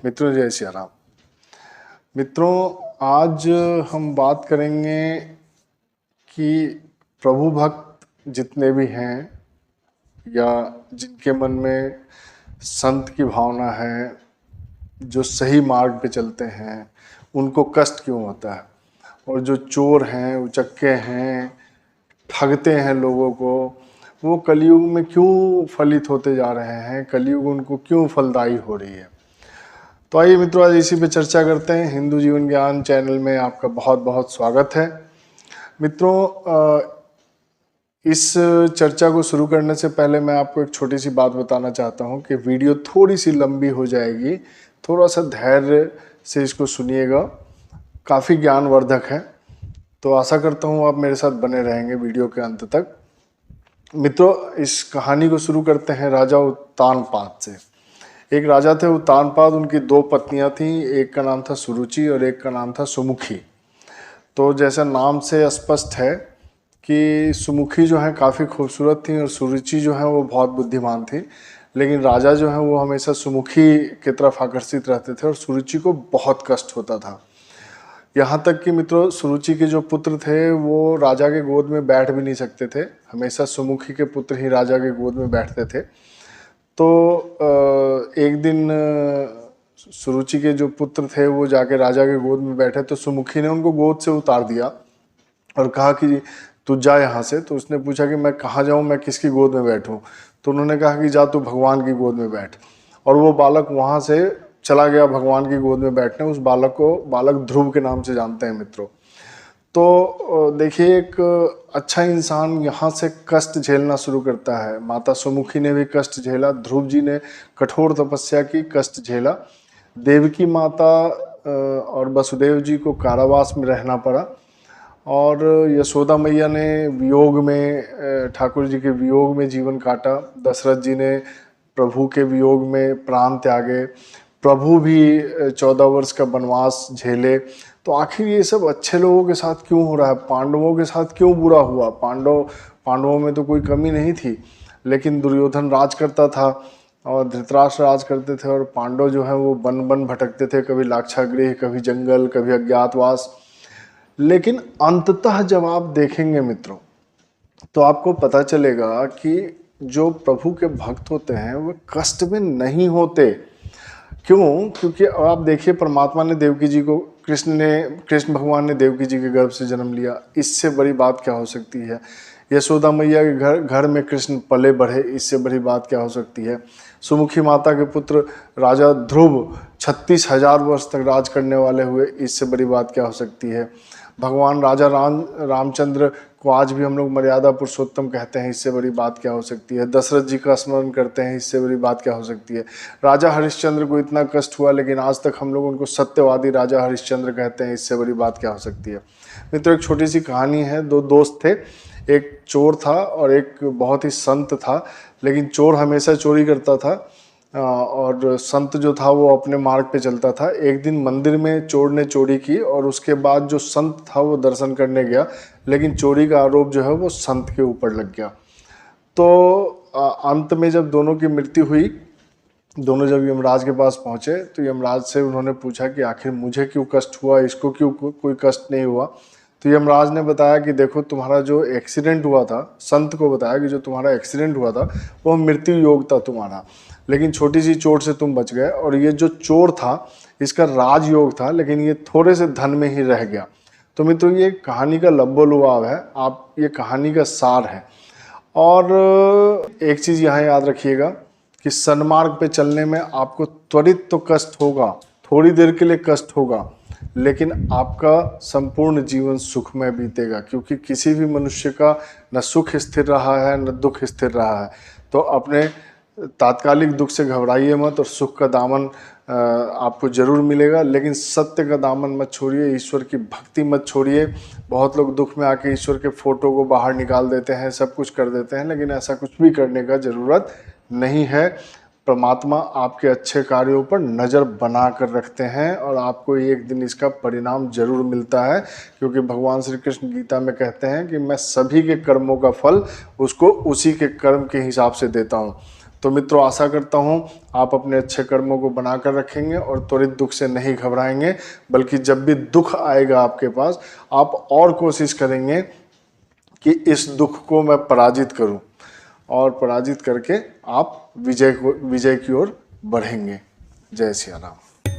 मित्रों जय सिया राम। मित्रों आज हम बात करेंगे कि प्रभु भक्त जितने भी हैं या जिनके मन में संत की भावना है, जो सही मार्ग पे चलते हैं, उनको कष्ट क्यों होता है। और जो चोर हैं, उचक्के हैं, ठगते हैं लोगों को, वो कलयुग में क्यों फलित होते जा रहे हैं, कलयुग उनको क्यों फलदायी हो रही है। तो आइए मित्रों आज इसी पे चर्चा करते हैं। हिंदू जीवन ज्ञान चैनल में आपका बहुत बहुत स्वागत है। मित्रों इस चर्चा को शुरू करने से पहले मैं आपको एक छोटी सी बात बताना चाहता हूं कि वीडियो थोड़ी सी लंबी हो जाएगी, थोड़ा सा धैर्य से इसको सुनिएगा, काफ़ी ज्ञानवर्धक है। तो आशा करता हूं आप मेरे साथ बने रहेंगे वीडियो के अंत तक। मित्रों इस कहानी को शुरू करते हैं राजा उत्तानपाद से। एक राजा थे उत्तानपाद, उनकी दो पत्नियां थीं, एक का नाम था सुरुचि और एक का नाम था सुमुखी। तो जैसा नाम से स्पष्ट है कि सुमुखी जो है काफ़ी खूबसूरत थी और सुरुचि जो है वो बहुत बुद्धिमान थी, लेकिन राजा जो है वो हमेशा सुमुखी की तरफ आकर्षित रहते थे और सुरुचि को बहुत कष्ट होता था। यहाँ तक कि मित्रों सुरुचि के जो पुत्र थे वो राजा के गोद में बैठ भी नहीं सकते थे, हमेशा सुमुखी के पुत्र ही राजा के गोद में बैठते थे। तो एक दिन सुरुचि के जो पुत्र थे वो जाके राजा के गोद में बैठे, तो सुमुखी ने उनको गोद से उतार दिया और कहा कि तू जा यहाँ से। तो उसने पूछा कि मैं कहाँ जाऊँ, मैं किसकी गोद में बैठूँ। तो उन्होंने कहा कि जा तू भगवान की गोद में बैठ। और वो बालक वहाँ से चला गया भगवान की गोद में बैठने। उस बालक को बालक ध्रुव के नाम से जानते हैं मित्रों। तो देखिए एक अच्छा इंसान यहाँ से कष्ट झेलना शुरू करता है। माता सुमुखी ने भी कष्ट झेला, ध्रुव जी ने कठोर तपस्या की, कष्ट झेला। देवकी माता और वसुदेव जी को कारावास में रहना पड़ा और यशोदा मैया ने वियोग में, ठाकुर जी के वियोग में जीवन काटा। दशरथ जी ने प्रभु के वियोग में प्राण त्यागे। प्रभु भी 14 वर्ष का वनवास झेले। तो आखिर ये सब अच्छे लोगों के साथ क्यों हो रहा है, पांडवों के साथ क्यों बुरा हुआ। पांडवों में तो कोई कमी नहीं थी, लेकिन दुर्योधन राज करता था और धृतराष्ट्र राज करते थे और पांडव जो है वो वन वन भटकते थे, कभी लाक्षागृह, कभी जंगल, कभी अज्ञातवास। लेकिन अंततः जब आप देखेंगे मित्रों तो आपको पता चलेगा कि जो प्रभु के भक्त होते हैं वो कष्ट में नहीं होते। क्यों? क्योंकि आप देखिए परमात्मा ने देवकी जी को, कृष्ण भगवान ने देवकी जी के गर्भ से जन्म लिया, इससे बड़ी बात क्या हो सकती है। यशोदा मैया के घर में कृष्ण पले बढ़े, इससे बड़ी बात क्या हो सकती है। सुमुखी माता के पुत्र राजा ध्रुव 36,000 वर्ष तक राज करने वाले हुए, इससे बड़ी बात क्या हो सकती है। भगवान राजा रामचंद्र को आज भी हम लोग मर्यादा पुरुषोत्तम कहते हैं, इससे बड़ी बात क्या हो सकती है। दशरथ जी का स्मरण करते हैं, इससे बड़ी बात क्या हो सकती है। राजा हरिश्चंद्र को इतना कष्ट हुआ लेकिन आज तक हम लोग उनको सत्यवादी राजा हरिश्चंद्र कहते हैं, इससे बड़ी बात क्या हो सकती है। मित्रों एक छोटी सी कहानी है। दो दोस्त थे, एक चोर था और एक बहुत ही संत था। लेकिन चोर हमेशा चोरी करता था और संत जो था वो अपने मार्ग पे चलता था। एक दिन मंदिर में चोर ने चोरी की और उसके बाद जो संत था वो दर्शन करने गया, लेकिन चोरी का आरोप जो है वो संत के ऊपर लग गया। तो अंत में जब दोनों की मृत्यु हुई, दोनों जब यमराज के पास पहुंचे तो यमराज से उन्होंने पूछा कि आखिर मुझे क्यों कष्ट हुआ, इसको क्यों कोई कष्ट नहीं हुआ। तो यमराज ने बताया कि देखो तुम्हारा जो एक्सीडेंट हुआ था, संत को बताया कि जो तुम्हारा एक्सीडेंट हुआ था वो मृत्यु योग था तुम्हारा, लेकिन छोटी सी चोट से तुम बच गए। और ये जो चोर था इसका राजयोग था, लेकिन ये थोड़े से धन में ही रह गया। तो मित्रों ये कहानी का लब्बो-लुभाव है, आप ये कहानी का सार है। और एक चीज़ यहाँ याद रखिएगा कि सन्मार्ग पे चलने में आपको त्वरित तो कष्ट होगा, थोड़ी देर के लिए कष्ट होगा, लेकिन आपका संपूर्ण जीवन सुखमय बीतेगा। क्योंकि किसी भी मनुष्य का न सुख स्थिर रहा है न दुख स्थिर रहा है। तो अपने तात्कालिक दुख से घबराइए मत और सुख का दामन आपको जरूर मिलेगा, लेकिन सत्य का दामन मत छोड़िए, ईश्वर की भक्ति मत छोड़िए। बहुत लोग दुख में आके ईश्वर के फोटो को बाहर निकाल देते हैं, सब कुछ कर देते हैं, लेकिन ऐसा कुछ भी करने का ज़रूरत नहीं है। परमात्मा आपके अच्छे कार्यों पर नज़र बना कर रखते हैं और आपको एक दिन इसका परिणाम जरूर मिलता है। क्योंकि भगवान श्री कृष्ण गीता में कहते हैं कि मैं सभी के कर्मों का फल उसको उसी के कर्म के हिसाब से देता हूँ। तो मित्रों, आशा करता हूँ आप अपने अच्छे कर्मों को बनाकर रखेंगे और त्वरित दुख से नहीं घबराएंगे, बल्कि जब भी दुख आएगा आपके पास, आप और कोशिश करेंगे कि इस दुख को मैं पराजित करूं, और पराजित करके आप विजय की ओर बढ़ेंगे। जय सिया राम।